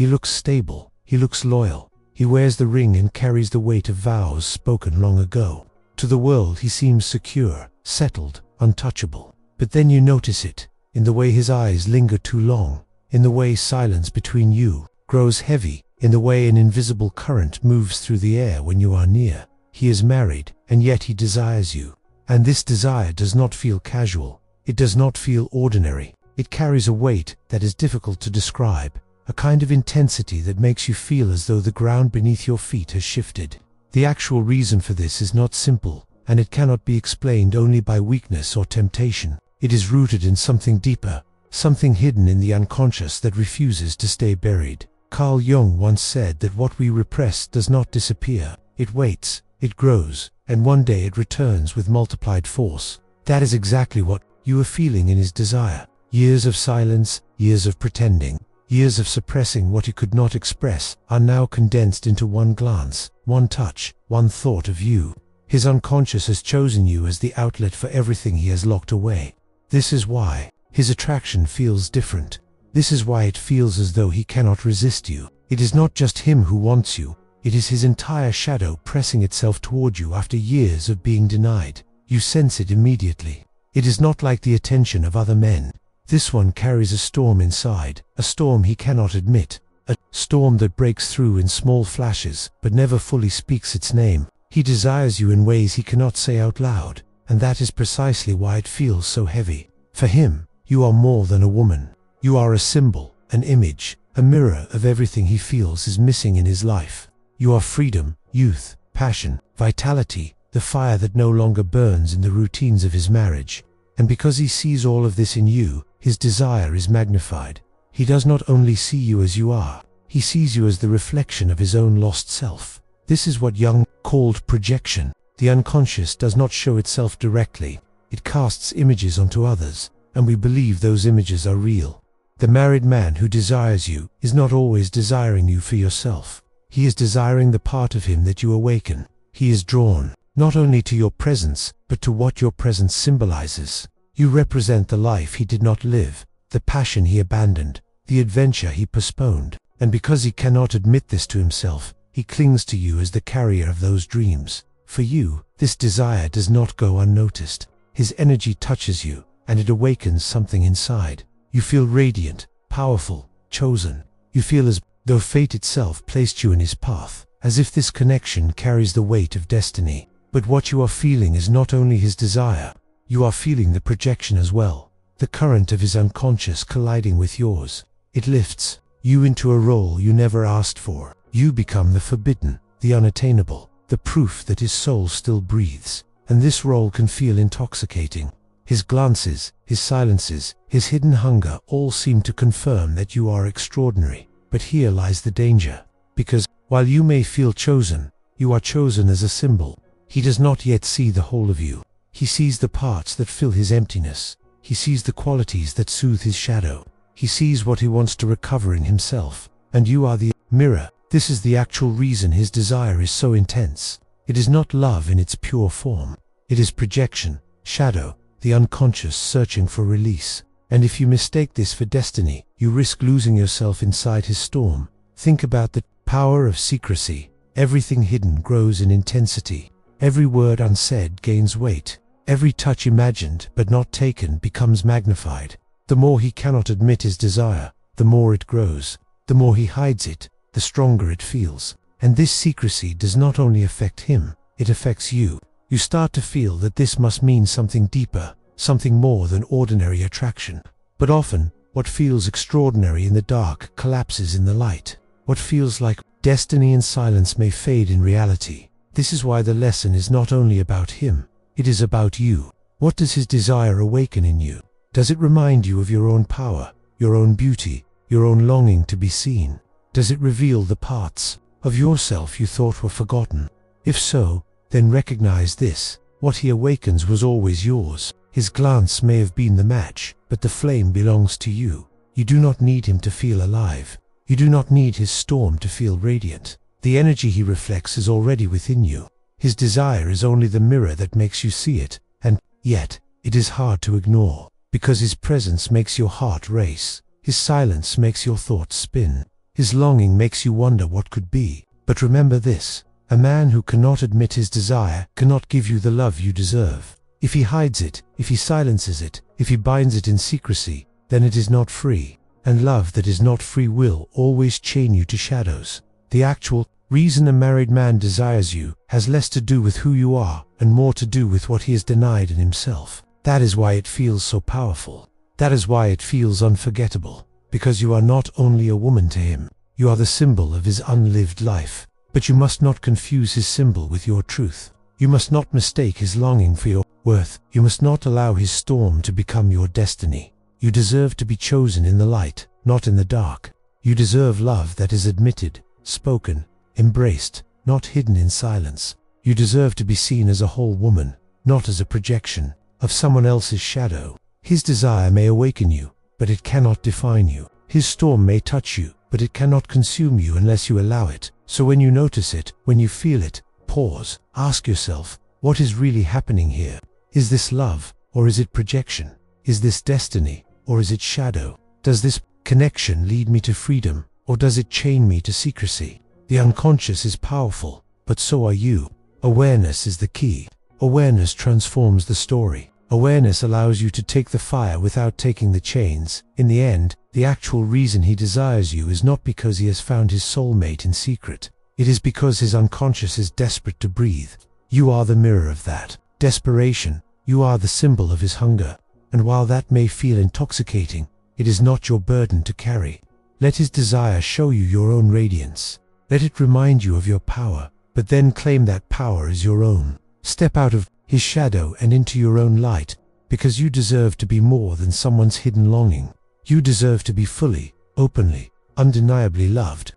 He looks stable, he looks loyal, he wears the ring and carries the weight of vows spoken long ago. To the world he seems secure, settled, untouchable. But then you notice it, in the way his eyes linger too long, in the way silence between you grows heavy, in the way an invisible current moves through the air when you are near. He is married, and yet he desires you. And this desire does not feel casual. It does not feel ordinary. It carries a weight that is difficult to describe, a kind of intensity that makes you feel as though the ground beneath your feet has shifted. The actual reason for this is not simple, and it cannot be explained only by weakness or temptation. It is rooted in something deeper, something hidden in the unconscious that refuses to stay buried. Carl Jung once said that what we repress does not disappear. It waits, it grows, and one day it returns with multiplied force. That is exactly what you are feeling in his desire. Years of silence, years of pretending, years of suppressing what he could not express are now condensed into one glance, one touch, one thought of you. His unconscious has chosen you as the outlet for everything he has locked away. This is why his attraction feels different. This is why it feels as though he cannot resist you. It is not just him who wants you. It is his entire shadow pressing itself toward you after years of being denied. You sense it immediately. It is not like the attention of other men. This one carries a storm inside, a storm he cannot admit, a storm that breaks through in small flashes but never fully speaks its name. He desires you in ways he cannot say out loud, and that is precisely why it feels so heavy. For him, you are more than a woman. You are a symbol, an image, a mirror of everything he feels is missing in his life. You are freedom, youth, passion, vitality, the fire that no longer burns in the routines of his marriage. And because he sees all of this in you, his desire is magnified. He does not only see you as you are, he sees you as the reflection of his own lost self. This is what Jung called projection. The unconscious does not show itself directly. It casts images onto others, and we believe those images are real. The married man who desires you is not always desiring you for yourself. He is desiring the part of him that you awaken. He is drawn, not only to your presence, but to what your presence symbolizes. You represent the life he did not live, the passion he abandoned, the adventure he postponed. And because he cannot admit this to himself, he clings to you as the carrier of those dreams. For you, this desire does not go unnoticed. His energy touches you, and it awakens something inside. You feel radiant, powerful, chosen. You feel as though fate itself placed you in his path, as if this connection carries the weight of destiny. But what you are feeling is not only his desire. You are feeling the projection as well, the current of his unconscious colliding with yours. It lifts you into a role you never asked for. You become the forbidden, the unattainable, the proof that his soul still breathes. And this role can feel intoxicating. His glances, his silences, his hidden hunger all seem to confirm that you are extraordinary. But here lies the danger. Because, while you may feel chosen, you are chosen as a symbol. He does not yet see the whole of you. He sees the parts that fill his emptiness. He sees the qualities that soothe his shadow. He sees what he wants to recover in himself. And you are the mirror. This is the actual reason his desire is so intense. It is not love in its pure form. It is projection, shadow, the unconscious searching for release. And if you mistake this for destiny, you risk losing yourself inside his storm. Think about the power of secrecy. Everything hidden grows in intensity. Every word unsaid gains weight. Every touch imagined but not taken becomes magnified. The more he cannot admit his desire, the more it grows. The more he hides it, the stronger it feels. And this secrecy does not only affect him, it affects you. You start to feel that this must mean something deeper, something more than ordinary attraction. But often, what feels extraordinary in the dark collapses in the light. What feels like destiny in silence may fade in reality. This is why the lesson is not only about him, it is about you. What does his desire awaken in you? Does it remind you of your own power, your own beauty, your own longing to be seen? Does it reveal the parts of yourself you thought were forgotten? If so, then recognize this. What he awakens was always yours. His glance may have been the match, but the flame belongs to you. You do not need him to feel alive. You do not need his storm to feel radiant. The energy he reflects is already within you. His desire is only the mirror that makes you see it, and yet, it is hard to ignore, because his presence makes your heart race. His silence makes your thoughts spin. His longing makes you wonder what could be. But remember this: a man who cannot admit his desire cannot give you the love you deserve. If he hides it, if he silences it, if he binds it in secrecy, then it is not free. And love that is not free will always chain you to shadows. The actual reason a married man desires you has less to do with who you are and more to do with what he has denied in himself. That is why it feels so powerful. That is why it feels unforgettable. Because you are not only a woman to him, you are the symbol of his unlived life. But you must not confuse his symbol with your truth. You must not mistake his longing for your worth. You must not allow his storm to become your destiny. You deserve to be chosen in the light, not in the dark. You deserve love that is admitted, spoken, embraced, not hidden in silence. You deserve to be seen as a whole woman, not as a projection of someone else's shadow. His desire may awaken you, but it cannot define you. His storm may touch you, but it cannot consume you unless you allow it. So when you notice it, when you feel it, pause, ask yourself, what is really happening here? Is this love, or is it projection? Is this destiny, or is it shadow? Does this connection lead me to freedom, or does it chain me to secrecy? The unconscious is powerful, but so are you. Awareness is the key. Awareness transforms the story. Awareness allows you to take the fire without taking the chains. In the end, the actual reason he desires you is not because he has found his soulmate in secret. It is because his unconscious is desperate to breathe. You are the mirror of that desperation. You are the symbol of his hunger. And while that may feel intoxicating, it is not your burden to carry. Let his desire show you your own radiance. Let it remind you of your power, but then claim that power as your own. Step out of his shadow and into your own light, because you deserve to be more than someone's hidden longing. You deserve to be fully, openly, undeniably loved.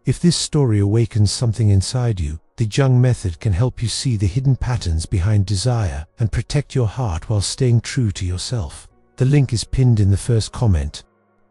If this story awakens something inside you, the Jung method can help you see the hidden patterns behind desire and protect your heart while staying true to yourself. The link is pinned in the first comment.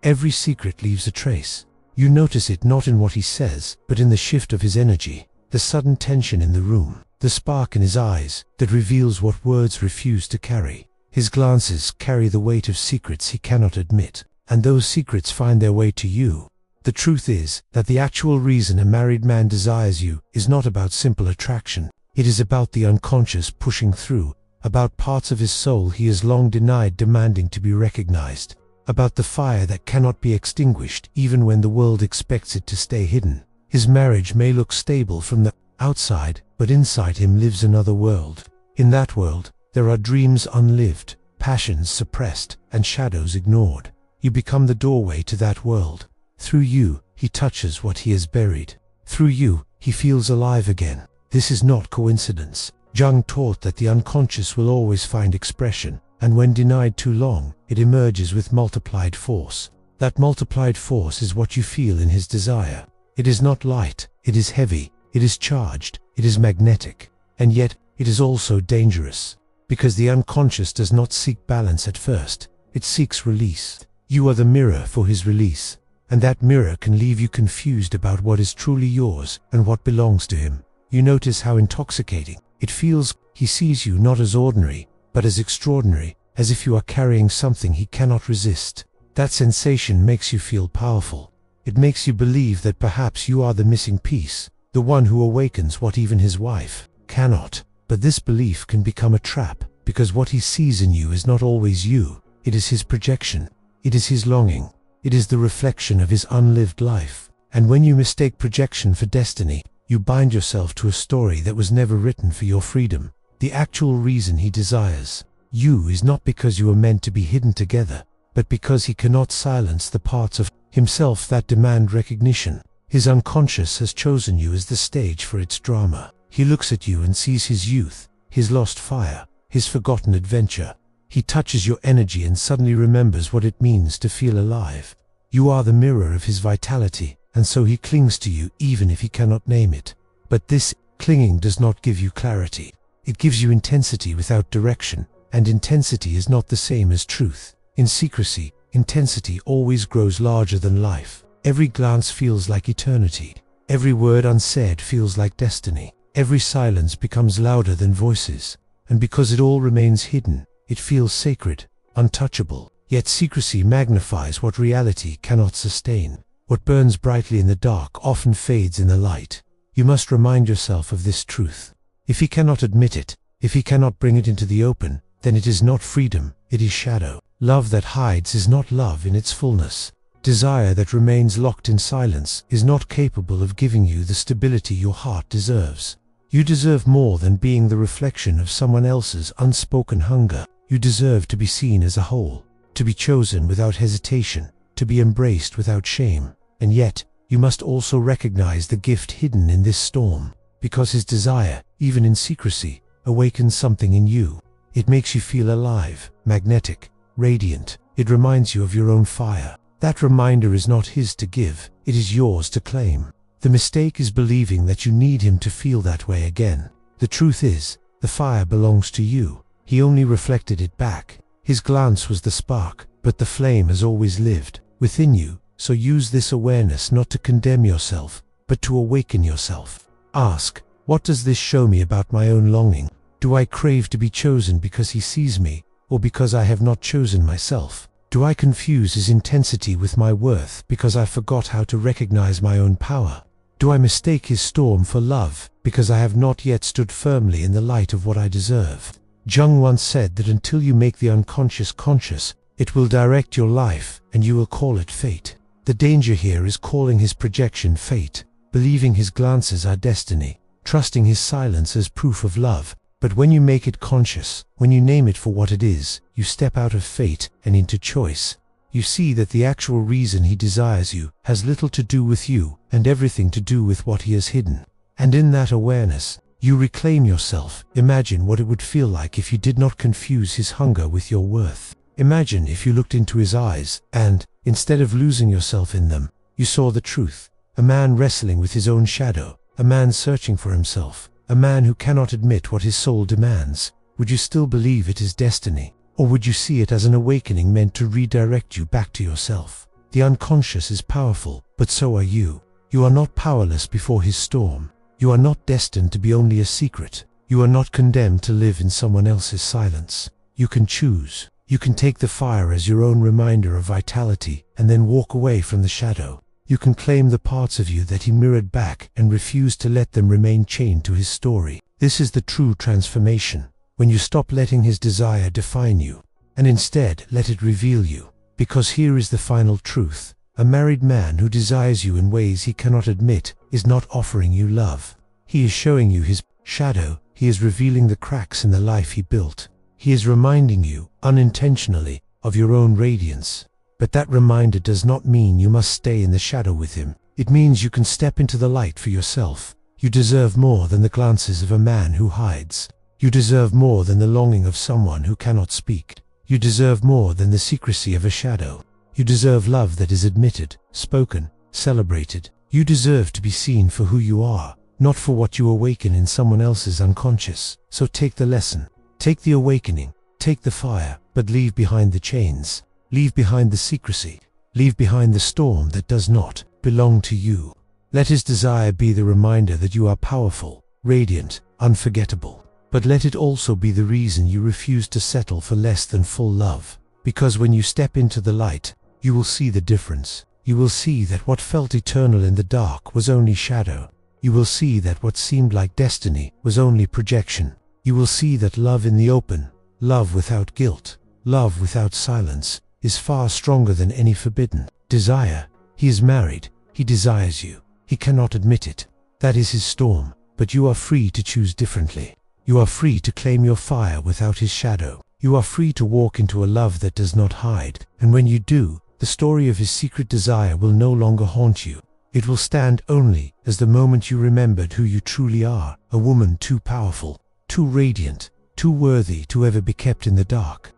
Every secret leaves a trace. You notice it not in what he says, but in the shift of his energy, the sudden tension in the room, the spark in his eyes that reveals what words refuse to carry. His glances carry the weight of secrets he cannot admit, and those secrets find their way to you. The truth is that the actual reason a married man desires you is not about simple attraction. It is about the unconscious pushing through, about parts of his soul he has long denied demanding to be recognized, about the fire that cannot be extinguished even when the world expects it to stay hidden. His marriage may look stable from the outside, but inside him lives another world. In that world, there are dreams unlived, passions suppressed, and shadows ignored. You become the doorway to that world. Through you, he touches what he has buried. Through you, he feels alive again. This is not coincidence. Jung taught that the unconscious will always find expression, and when denied too long, it emerges with multiplied force. That multiplied force is what you feel in his desire. It is not light, it is heavy, it is charged, it is magnetic, and yet it is also dangerous, because the unconscious does not seek balance at first, it seeks release. You are the mirror for his release, and that mirror can leave you confused about what is truly yours and what belongs to him. You notice how intoxicating it feels. He sees you not as ordinary, but as extraordinary, as if you are carrying something he cannot resist. That sensation makes you feel powerful. It makes you believe that perhaps you are the missing piece, the one who awakens what even his wife cannot. But this belief can become a trap, because what he sees in you is not always you. It is his projection. It is his longing. It is the reflection of his unlived life. And when you mistake projection for destiny, you bind yourself to a story that was never written for your freedom. The actual reason he desires you is not because you are meant to be hidden together, but because he cannot silence the parts of himself that demand recognition. His unconscious has chosen you as the stage for its drama. He looks at you and sees his youth, his lost fire, his forgotten adventure. He touches your energy and suddenly remembers what it means to feel alive. You are the mirror of his vitality, and so he clings to you even if he cannot name it. But this clinging does not give you clarity. It gives you intensity without direction, and intensity is not the same as truth. In secrecy, intensity always grows larger than life. Every glance feels like eternity. Every word unsaid feels like destiny. Every silence becomes louder than voices. And because it all remains hidden, it feels sacred, untouchable. Yet secrecy magnifies what reality cannot sustain. What burns brightly in the dark often fades in the light. You must remind yourself of this truth. If he cannot admit it, if he cannot bring it into the open, then it is not freedom, it is shadow. Love that hides is not love in its fullness. Desire that remains locked in silence is not capable of giving you the stability your heart deserves. You deserve more than being the reflection of someone else's unspoken hunger. You deserve to be seen as a whole, to be chosen without hesitation, to be embraced without shame. And yet, you must also recognize the gift hidden in this storm, because his desire, even in secrecy, awakens something in you. It makes you feel alive, magnetic, radiant. It reminds you of your own fire. That reminder is not his to give, it is yours to claim. The mistake is believing that you need him to feel that way again. The truth is, the fire belongs to you. He only reflected it back. His glance was the spark, but the flame has always lived within you. So use this awareness not to condemn yourself, but to awaken yourself. Ask, what does this show me about my own longing? Do I crave to be chosen because he sees me, or because I have not chosen myself? Do I confuse his intensity with my worth because I forgot how to recognize my own power? Do I mistake his storm for love because I have not yet stood firmly in the light of what I deserve? Jung once said that until you make the unconscious conscious, it will direct your life and you will call it fate. The danger here is calling his projection fate, believing his glances are destiny, trusting his silence as proof of love. But when you make it conscious, when you name it for what it is, you step out of fate and into choice. You see that the actual reason he desires you has little to do with you and everything to do with what he has hidden. And in that awareness, you reclaim yourself. Imagine what it would feel like if you did not confuse his hunger with your worth. Imagine if you looked into his eyes and, instead of losing yourself in them, you saw the truth. A man wrestling with his own shadow, a man searching for himself, a man who cannot admit what his soul demands. Would you still believe it is destiny? Or would you see it as an awakening meant to redirect you back to yourself? The unconscious is powerful, but so are you. You are not powerless before his storm. You are not destined to be only a secret. You are not condemned to live in someone else's silence. You can choose. You can take the fire as your own reminder of vitality and then walk away from the shadow. You can claim the parts of you that he mirrored back and refuse to let them remain chained to his story. This is the true transformation, when you stop letting his desire define you, and instead let it reveal you. Because here is the final truth. A married man who desires you in ways he cannot admit is not offering you love. He is showing you his shadow. He is revealing the cracks in the life he built. He is reminding you, unintentionally, of your own radiance. But that reminder does not mean you must stay in the shadow with him. It means you can step into the light for yourself. You deserve more than the glances of a man who hides. You deserve more than the longing of someone who cannot speak. You deserve more than the secrecy of a shadow. You deserve love that is admitted, spoken, celebrated. You deserve to be seen for who you are, not for what you awaken in someone else's unconscious. So take the lesson. Take the awakening, take the fire, but leave behind the chains. Leave behind the secrecy. Leave behind the storm that does not belong to you. Let his desire be the reminder that you are powerful, radiant, unforgettable. But let it also be the reason you refuse to settle for less than full love. Because when you step into the light, you will see the difference. You will see that what felt eternal in the dark was only shadow. You will see that what seemed like destiny was only projection. You will see that love in the open, love without guilt, love without silence, is far stronger than any forbidden desire. He is married. He desires you. He cannot admit it. That is his storm. But you are free to choose differently. You are free to claim your fire without his shadow. You are free to walk into a love that does not hide. And when you do, the story of his secret desire will no longer haunt you. It will stand only as the moment you remembered who you truly are, a woman too powerful, too radiant, too worthy to ever be kept in the dark.